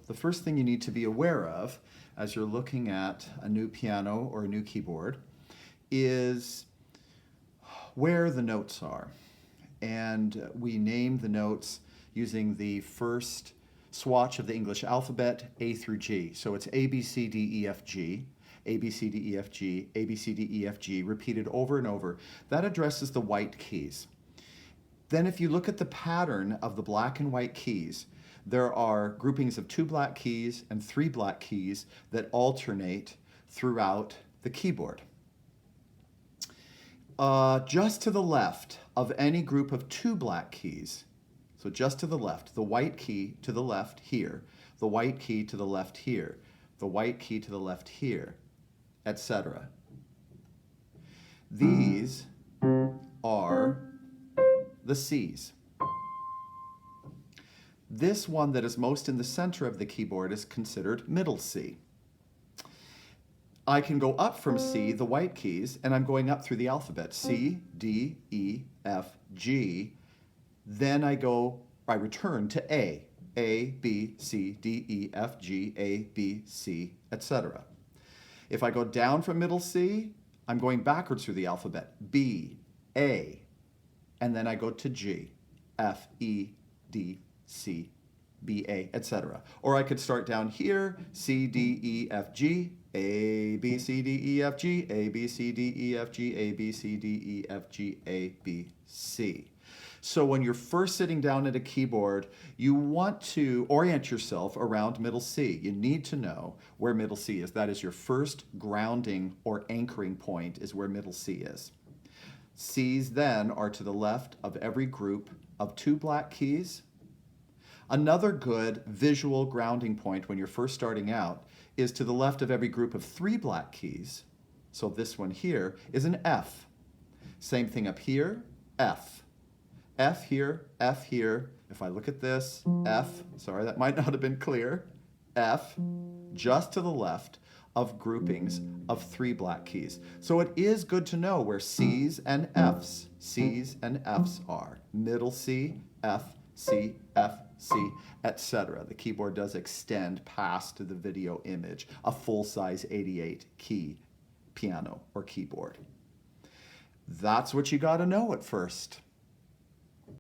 the first thing you need to be aware of as you're looking at a new piano or a new keyboard is where the notes are. And we name the notes using the first swatch of the English alphabet, A through G. So it's A, B, C, D, E, F, G, A, B, C, D, E, F, G, A, B, C, D, E, F, G, repeated over and over. That addresses the white keys. Then if you look at the pattern of the black and white keys, there are groupings of 2 black keys and 3 black keys that alternate throughout the keyboard. Just to the left of any group of 2 black keys, so just to the left, the white key to the left here, the white key to the left here, the white key to the left here, etc. These are the C's. This one that is most in the center of the keyboard is considered middle C. I can go up from C, the white keys, and I'm going up through the alphabet. C, D, E, F, G. Then I return to A. A, B, C, D, E, F, G, A, B, C, etc. If I go down from middle C, I'm going backwards through the alphabet. B, A, and then I go to G, F, E, D, C, B, A, etc. Or I could start down here, C, D, E, F, G, A, B, C, D, E, F, G, A, B, C, D, E, F, G, A, B, C, D, E, F, G, A, B, C. So when you're first sitting down at a keyboard, you want to orient yourself around middle C. You need to know where middle C is. That is your first grounding or anchoring point, is where middle C is. C's then are to the left of every group of 2 black keys. Another good visual grounding point when you're first starting out is to the left of every group of 3 black keys. So this one here is an F. Same thing up here, F. F here, F here. If I look at this, F, sorry, that might not have been clear. F, just to the left of groupings of 3 black keys. So it is good to know where C's and F's are. Middle C, F, C, F, C, etc. The keyboard does extend past the video image, a full-size 88 key piano or keyboard. That's what you got to know at first.